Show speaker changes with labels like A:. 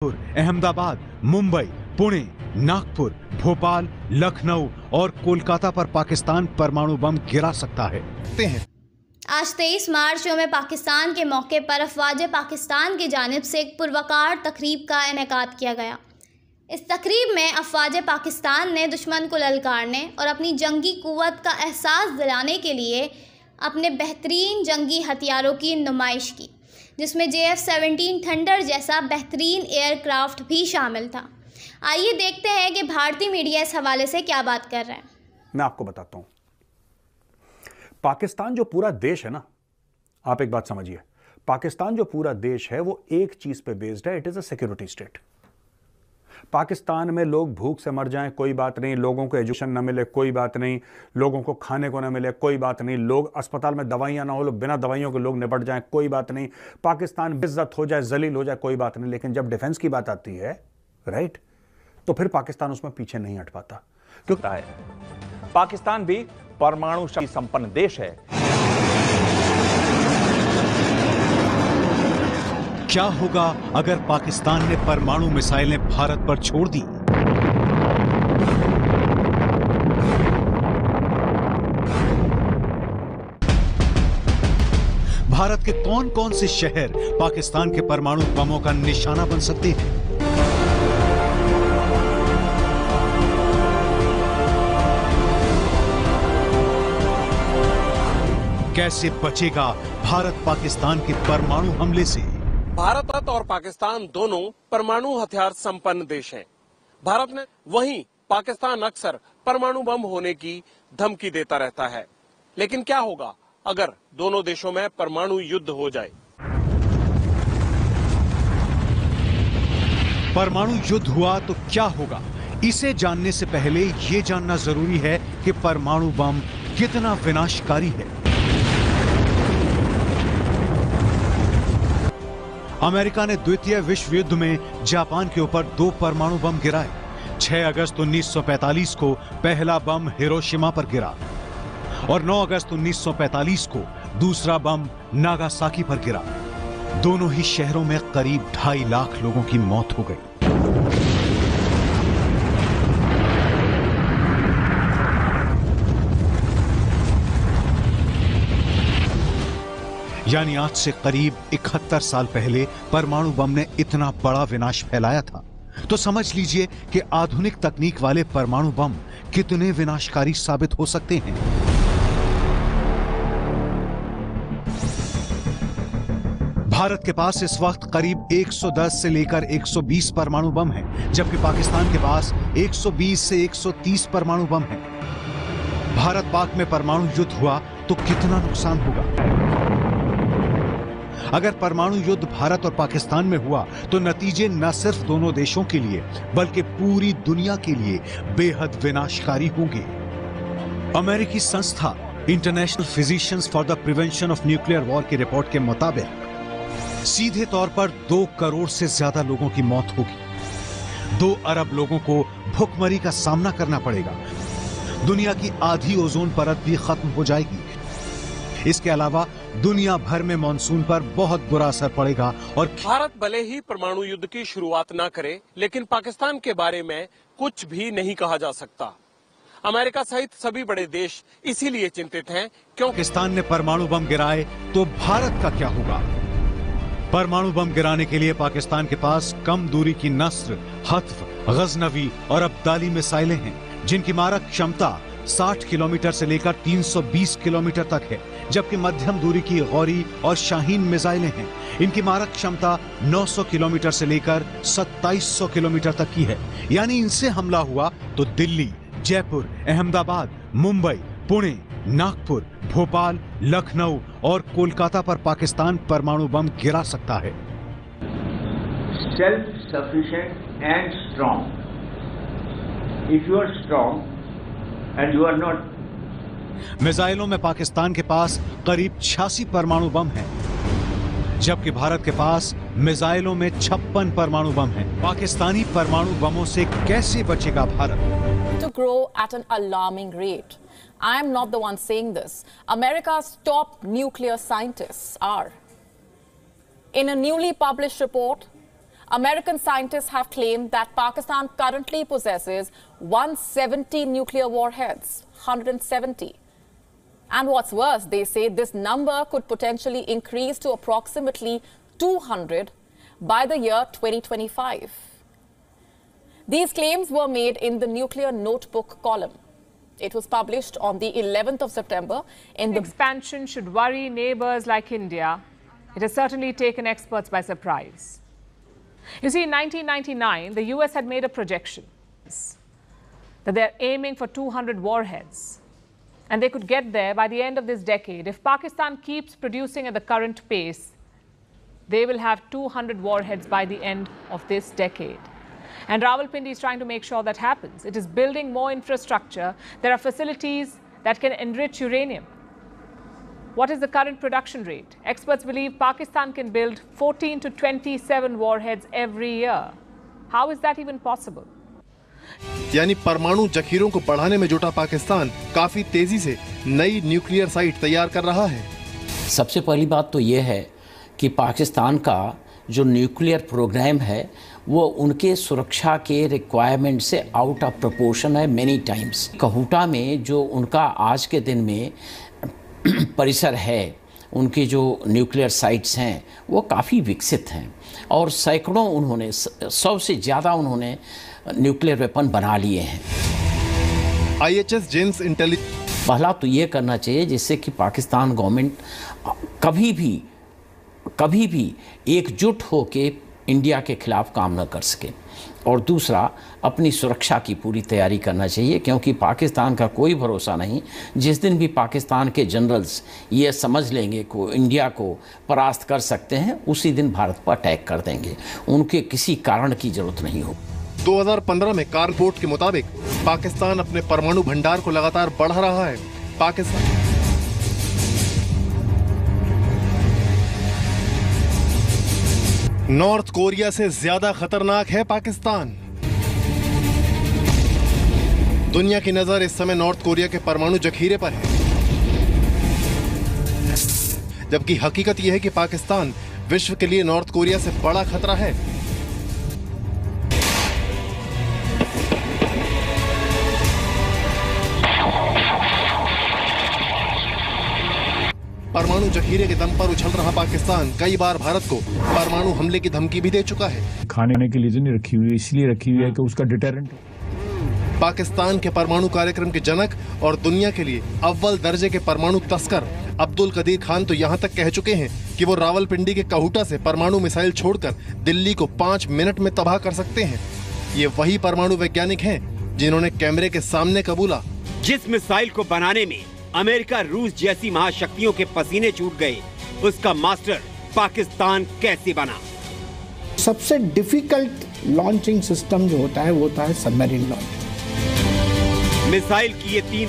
A: अहमदाबाद, मुंबई, पुणे, नागपुर, भोपाल, लखनऊ और कोलकाता पर पाकिस्तान परमाणु बम गिरा सकता है।
B: आज 23 मार्च में पाकिस्तान के मौके पर अफवाज पाकिस्तान की जानिब से एक पुरवकार तकरीब का इनेकाद किया गया। इस तकरीब में अफवाज पाकिस्तान ने दुश्मन को ललकारने और अपनी जंगी कुव्वत का एहसास दिलाने के लिए अपने बेहतरीन जंगी हथियारों की नुमाइश की, जिसमें JF-17 थंडर जैसा बेहतरीन एयरक्राफ्ट भी शामिल था। आइए देखते हैं कि भारतीय मीडिया इस हवाले से क्या बात कर रहा है।
C: मैं आपको बताता हूं, पाकिस्तान जो पूरा देश है ना, आप एक बात समझिए, पाकिस्तान जो पूरा देश है वो एक चीज पे बेस्ड है, it is a security state. Pakistan में लोग भूख से मर जाएं कोई बात नहीं, लोगों को एजुकेशन ना मिले कोई बात नहीं, लोगों को खाने को ना मिले कोई बात नहीं, लोग अस्पताल में दवाइयां ना हो, लोग बिना दवाइयों के लोग निपट जाएं कोई बात नहीं, पाकिस्तान बेइज्जत हो जाए, जलील हो जाए कोई बात नहीं। लेकिन जब डिफेंस की बात आती है, राइट, तो फिर पाकिस्तान उसमें पीछे नहीं हट पाता।
D: क्योंकि पाकिस्तान भी परमाणु शक्ति संपन्न देश है।
A: क्या होगा अगर पाकिस्तान ने परमाणु मिसाइलें भारत पर छोड़ दी? भारत के कौन कौन से शहर पाकिस्तान के परमाणु बमों का निशाना बन सकते हैं? कैसे बचेगा भारत पाकिस्तान के परमाणु हमले से?
E: भारत और पाकिस्तान दोनों परमाणु हथियार संपन्न देश हैं। भारत ने वहीं पाकिस्तान अक्सर परमाणु बम होने की धमकी देता रहता है। लेकिन क्या होगा अगर दोनों देशों में परमाणु युद्ध हो जाए?
A: परमाणु युद्ध हुआ तो क्या होगा? इसे जानने से पहले यह जानना जरूरी है कि परमाणु बम कितना विनाशकारी है। अमेरिका ने द्वितीय विश्व युद्ध में जापान के ऊपर 2 परमाणु बम गिराए। 6 अगस्त 1945 को पहला बम हिरोशिमा पर गिरा और 9 अगस्त 1945 को दूसरा बम नागासाकी पर गिरा। दोनों ही शहरों में करीब 2.5 लाख लोगों की मौत हो गई। यानी आज से करीब 71 साल पहले परमाणु बम ने इतना बड़ा विनाश फैलाया था। तो समझ लीजिए कि आधुनिक तकनीक वाले परमाणु बम कितने विनाशकारी साबित हो सकते हैं। भारत के पास इस वक्त करीब 110 से लेकर 120 परमाणु बम हैं, जबकि पाकिस्तान के पास 120 से 130 परमाणु बम हैं। भारत पाक में परमाणु युद्ध हुआ तो कितना नुकसान होगा? अगर परमाणु युद्ध भारत और पाकिस्तान में हुआ तो नतीजे न सिर्फ दोनों देशों के लिए बल्कि पूरी दुनिया के लिए बेहद विनाशकारी होंगे। अमेरिकी संस्था international physicians for the prevention of nuclear war की रिपोर्ट के मुताबिक सीधे तौर पर 2 करोड़ से ज्यादा लोगों की मौत होगी। 2 अरब लोगों को भुखमरी का सामना करना पड़ेगा। दुनिया की आधी ओजोन परत भी खत्म हो जाएगी। इसके अलावा दुनिया भर में मानसून पर बहुत बुरा असर पड़ेगा और
E: भारत भले ही परमाणु युद्ध की शुरुआत ना करे, लेकिन पाकिस्तान के बारे में कुछ भी नहीं कहा जा सकता। अमेरिका सहित सभी बड़े देश इसीलिए चिंतित हैं क्योंकि
A: पाकिस्तान ने परमाणु बम गिराए तो भारत का क्या होगा? परमाणु बम गिराने के लिए पाकिस्तान के पास कम दूरी की नस्र, हत्फ, गजनवी और अब्दाली मिसाइलें हैं, जिनकी मारक क्षमता 60 किलोमीटर से लेकर 320 किलोमीटर तक है, जबकि मध्यम दूरी की गौरी और शाहीन मिसाइलें हैं। इनकी मारक क्षमता 900 किलोमीटर से लेकर 2700 किलोमीटर तक की है। यानी इनसे हमला हुआ तो दिल्ली, जयपुर, अहमदाबाद, मुंबई, पुणे, नागपुर, भोपाल, लखनऊ और कोलकाता पर पाकिस्तान परमाणु बम गिरा सकता है।
F: Self sufficient and strong. If you are strong and you are not.
A: मिसाइलों में पाकिस्तान के पास करीब 86 परमाणु बम हैं, जबकि भारत के पास मिसाइलों में 56 परमाणु बम हैं। पाकिस्तानी परमाणु बमों से कैसे बचेगा Bharat?
G: To grow at an alarming rate. I am not the one saying this. America's top nuclear scientists are. In a newly published report, American scientists have claimed that Pakistan currently possesses 170 nuclear warheads. 170. And what's worse, they say this number could potentially increase to approximately 200 by the year 2025. These claims were made in the Nuclear Notebook column. It was published on the 11th of September in the...
H: Expansion should worry neighbors like India. It has certainly taken experts by surprise. You see, in 1999, the US had made a projection that they're aiming for 200 warheads. And they could get there by the end of this decade. If Pakistan keeps producing at the current pace, they will have 200 warheads by the end of this decade. And Rawalpindi is trying to make sure that happens. It is building more infrastructure. There are facilities that can enrich uranium. What is the current production rate? Experts believe Pakistan can build 14 to 27 warheads every year. How is that even possible?
I: यानी परमाणु जखीरों को बढ़ाने में जुटा पाकिस्तान काफी तेजी से नई न्यूक्लियर साइट तैयार कर रहा है।
J: सबसे पहली बात तो यह है कि पाकिस्तान का जो न्यूक्लियर प्रोग्राम है वो उनके सुरक्षा के रिक्वायरमेंट से आउट ऑफ प्रोपोर्शन है मेनी टाइम्स। कहूटा में जो उनका आज के दिन में परिसर है, उनकी जो न्यूक्लियर साइट्स हैं वो काफ़ी विकसित हैं और सैकड़ों उन्होंने 100 से ज़्यादा उन्होंने न्यूक्लियर वेपन बना लिए हैं।
I: IHS जेम्स इंटेलिजेंस
J: पहला तो ये करना चाहिए जिससे कि पाकिस्तान गवर्नमेंट कभी भी एकजुट होकर इंडिया के खिलाफ काम न कर सके, और दूसरा अपनी सुरक्षा की पूरी तैयारी करना चाहिए, क्योंकि पाकिस्तान का कोई भरोसा नहीं। जिस दिन भी पाकिस्तान के जनरल्स ये समझ लेंगे कि इंडिया को परास्त कर सकते हैं, उसी दिन भारत पर अटैक कर देंगे। उनके किसी कारण की जरूरत नहीं हो।
I: 2015 में कार रिपोर्ट के मुताबिक पाकिस्तान अपने परमाणु भंडार को लगातार बढ़ा रहा है। पाकिस्तान नॉर्थ कोरिया से ज्यादा खतरनाक है पाकिस्तान। दुनिया की नजर इस समय नॉर्थ कोरिया के परमाणु जखीरे पर है, जबकि हकीकत यह है कि पाकिस्तान विश्व के लिए नॉर्थ कोरिया से बड़ा खतरा है। परमाणु जखीरे के दम पर उछल रहा पाकिस्तान कई बार भारत को परमाणु हमले की धमकी भी दे चुका है।
K: खाने के लिए नहीं रखी हुई, इसलिए रखी हुई है कि उसका डिटेरेंट।
I: पाकिस्तान के परमाणु कार्यक्रम के जनक और दुनिया के लिए अव्वल दर्जे के परमाणु तस्कर अब्दुल कदीर खान तो यहाँ तक कह चुके हैं कि वो रावलपिंडी के कहूटा से परमाणु मिसाइल छोड़कर दिल्ली को 5 मिनट में तबाह कर सकते हैं। ये वही परमाणु वैज्ञानिक हैं जिन्होंने कैमरे के सामने कबूला,
L: जिस मिसाइल को बनाने में अमेरिका रूस जैसी महाशक्तियों के पसीने छूट गए, उसका मास्टर पाकिस्तान कैसे बना।
M: सबसे डिफिकल्ट लॉन्चिंग सिस्टम जो होता है वो होता है सबमरीन लॉन्च।
L: मिसाइल की ये 3